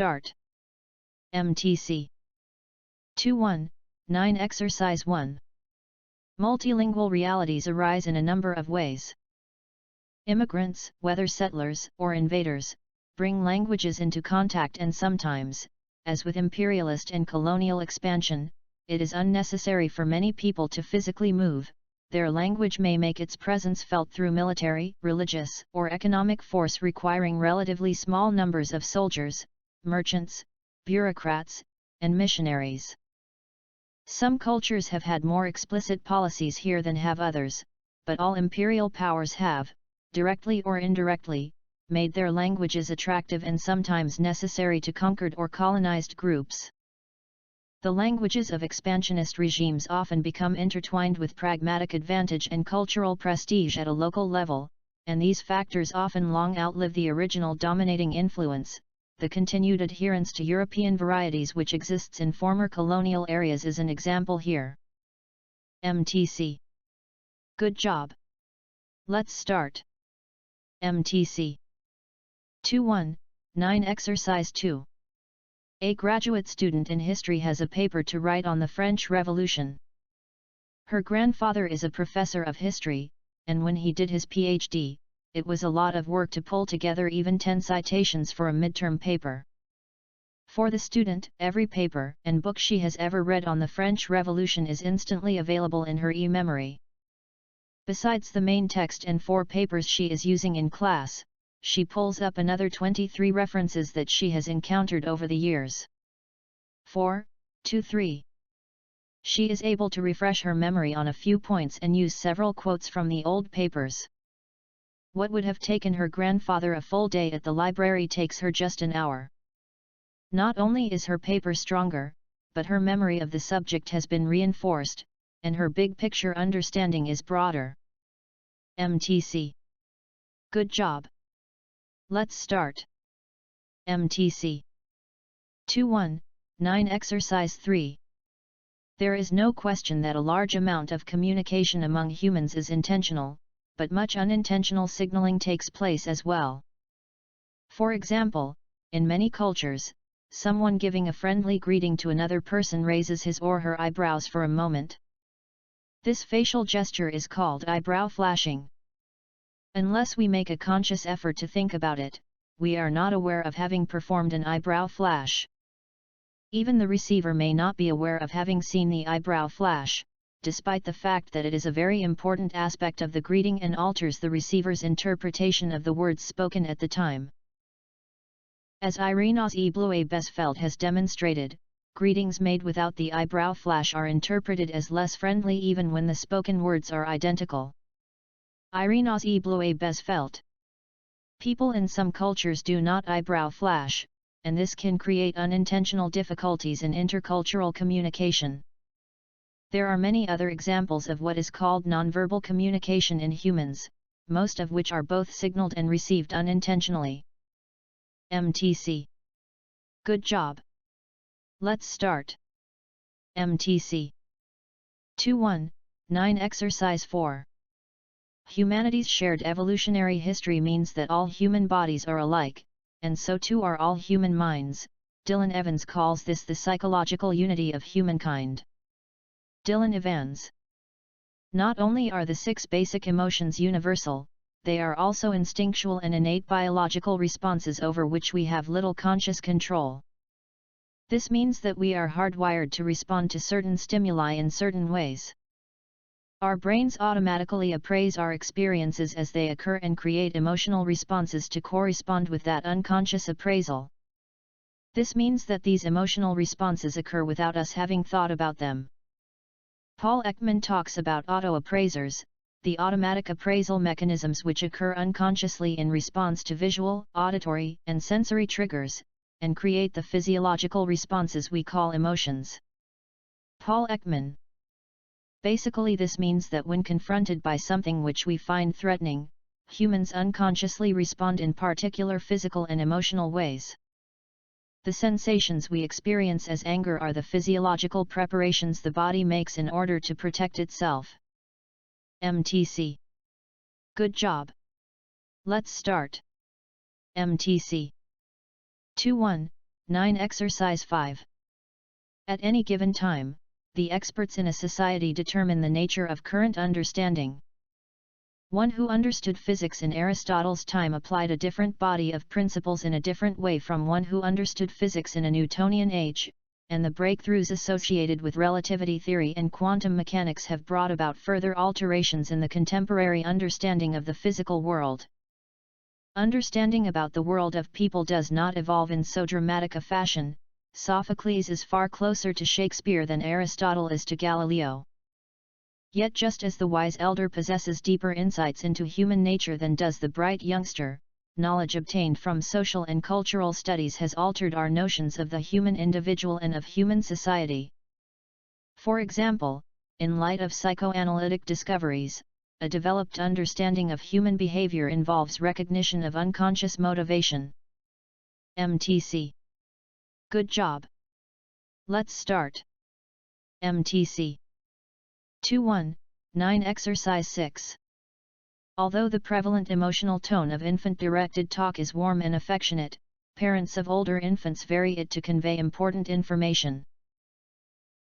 Start. MTC 219 Exercise 1. Multilingual realities arise in a number of ways. Immigrants, whether settlers or invaders, bring languages into contact, and sometimes, as with imperialist and colonial expansion, it is unnecessary for many people to physically move. Their language may make its presence felt through military, religious, or economic force requiring relatively small numbers of soldiers, merchants, bureaucrats, and missionaries. Some cultures have had more explicit policies here than have others, but all imperial powers have, directly or indirectly, made their languages attractive and sometimes necessary to conquered or colonized groups. The languages of expansionist regimes often become intertwined with pragmatic advantage and cultural prestige at a local level, and these factors often long outlive the original dominating influence. The continued adherence to European varieties which exists in former colonial areas is an example here. MTC. Good job. Let's start. MTC 219 Exercise 2. A graduate student in history has a paper to write on the French Revolution. Her grandfather is a professor of history, and when he did his PhD, it was a lot of work to pull together even 10 citations for a midterm paper. For the student, every paper and book she has ever read on the French Revolution is instantly available in her e-memory. Besides the main text and 4 papers she is using in class, she pulls up another 23 references that she has encountered over the years. 4.23. She is able to refresh her memory on a few points and use several quotes from the old papers. What would have taken her grandfather a full day at the library takes her just an hour. Not only is her paper stronger, but her memory of the subject has been reinforced, and her big picture understanding is broader. MTC. Good job. Let's start. MTC 219 Exercise 3. There is no question that a large amount of communication among humans is intentional, but much unintentional signaling takes place as well. For example, in many cultures, someone giving a friendly greeting to another person raises his or her eyebrows for a moment. This facial gesture is called eyebrow flashing. Unless we make a conscious effort to think about it, we are not aware of having performed an eyebrow flash. Even the receiver may not be aware of having seen the eyebrow flash, despite the fact that it is a very important aspect of the greeting and alters the receiver's interpretation of the words spoken at the time. As Irene-Ossie-Bluet-Besfeld has demonstrated, greetings made without the eyebrow flash are interpreted as less friendly even when the spoken words are identical. Irene-Ossie-Bluet-Besfeld. People in some cultures do not eyebrow flash, and this can create unintentional difficulties in intercultural communication. There are many other examples of what is called nonverbal communication in humans, most of which are both signaled and received unintentionally. MTC. Good job. Let's start. MTC 219 Exercise 4. Humanity's shared evolutionary history means that all human bodies are alike, and so too are all human minds. Dylan Evans calls this the psychological unity of humankind. Dylan Evans. Not only are the 6 basic emotions universal, they are also instinctual and innate biological responses over which we have little conscious control. This means that we are hardwired to respond to certain stimuli in certain ways. Our brains automatically appraise our experiences as they occur and create emotional responses to correspond with that unconscious appraisal. This means that these emotional responses occur without us having thought about them. Paul Ekman talks about auto-appraisers, the automatic appraisal mechanisms which occur unconsciously in response to visual, auditory, and sensory triggers, and create the physiological responses we call emotions. Paul Ekman. Basically, this means that when confronted by something which we find threatening, humans unconsciously respond in particular physical and emotional ways. The sensations we experience as anger are the physiological preparations the body makes in order to protect itself. MTC. Good job. Let's start. MTC 219 9 Exercise 5. At any given time, the experts in a society determine the nature of current understanding. One who understood physics in Aristotle's time applied a different body of principles in a different way from one who understood physics in a Newtonian age, and the breakthroughs associated with relativity theory and quantum mechanics have brought about further alterations in the contemporary understanding of the physical world. Understanding about the world of people does not evolve in so dramatic a fashion. Sophocles is far closer to Shakespeare than Aristotle is to Galileo. Yet just as the wise elder possesses deeper insights into human nature than does the bright youngster, knowledge obtained from social and cultural studies has altered our notions of the human individual and of human society. For example, in light of psychoanalytic discoveries, a developed understanding of human behavior involves recognition of unconscious motivation. MTC. Good job. Let's start. MTC 2.1.9 Exercise 6. Although the prevalent emotional tone of infant-directed talk is warm and affectionate, parents of older infants vary it to convey important information.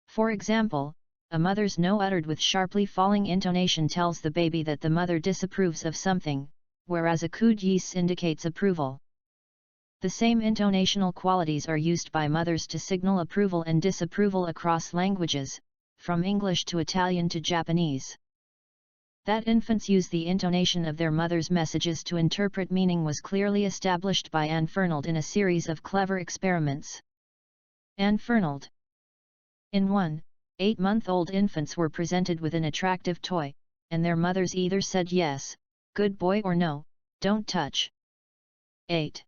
For example, a mother's no uttered with sharply falling intonation tells the baby that the mother disapproves of something, whereas a cooed yes indicates approval. The same intonational qualities are used by mothers to signal approval and disapproval across languages, from English to Italian to Japanese. That infants use the intonation of their mother's messages to interpret meaning was clearly established by Anne Fernald in a series of clever experiments. Anne Fernald. In one, 8-month-old infants were presented with an attractive toy, and their mothers either said yes, good boy, or no, don't touch. 8.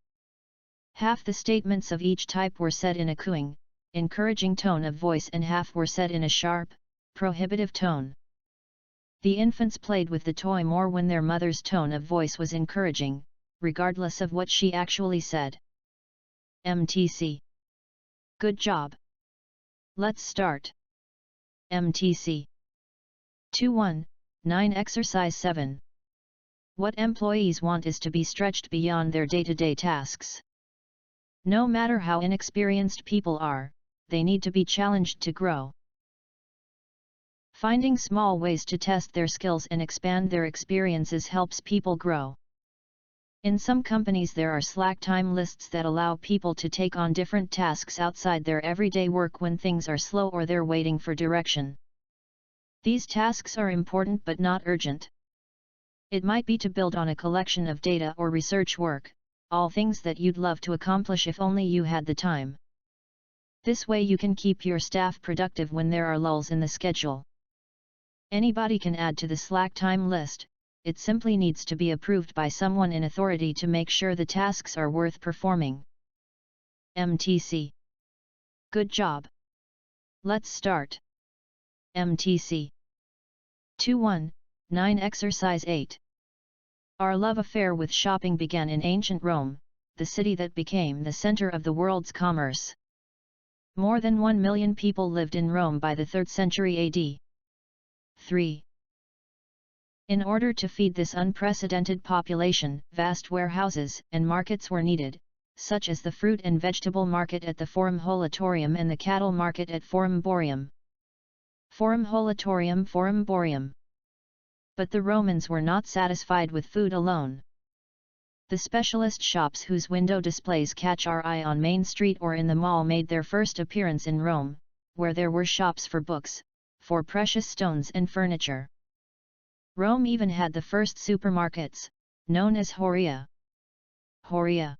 Half the statements of each type were said in a cooing, encouraging tone of voice and half were said in a sharp, prohibitive tone. The infants played with the toy more when their mother's tone of voice was encouraging, regardless of what she actually said. MTC. Good job. Let's start. MTC 2.1.9 Exercise 7. What employees want is to be stretched beyond their day-to-day tasks. No matter how inexperienced people are, they need to be challenged to grow. Finding small ways to test their skills and expand their experiences helps people grow. In some companies there are slack time lists that allow people to take on different tasks outside their everyday work when things are slow or they're waiting for direction. These tasks are important but not urgent. It might be to build on a collection of data or research work, all things that you'd love to accomplish if only you had the time. This way you can keep your staff productive when there are lulls in the schedule. Anybody can add to the slack time list, it simply needs to be approved by someone in authority to make sure the tasks are worth performing. MTC. Good job. Let's start. MTC 2.1.9 Exercise 8. Our love affair with shopping began in ancient Rome, the city that became the center of the world's commerce. More than 1 million people lived in Rome by the 3rd century AD. 3. In order to feed this unprecedented population, vast warehouses and markets were needed, such as the fruit and vegetable market at the Forum Holatorium and the cattle market at Forum Boarium. Forum Holatorium, Forum Boarium. But the Romans were not satisfied with food alone. The specialist shops whose window displays catch our eye on Main Street or in the mall made their first appearance in Rome, where there were shops for books, for precious stones and furniture. Rome even had the first supermarkets, known as Horia. Horia.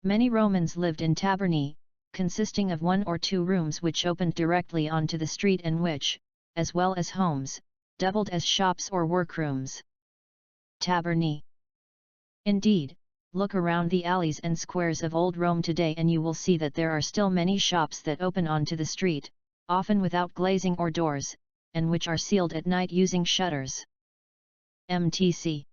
Many Romans lived in tabernae, consisting of 1 or 2 rooms which opened directly onto the street and which, as well as homes, doubled as shops or workrooms. Tabernae. Indeed, look around the alleys and squares of old Rome today and you will see that there are still many shops that open onto the street, often without glazing or doors, and which are sealed at night using shutters. MTC.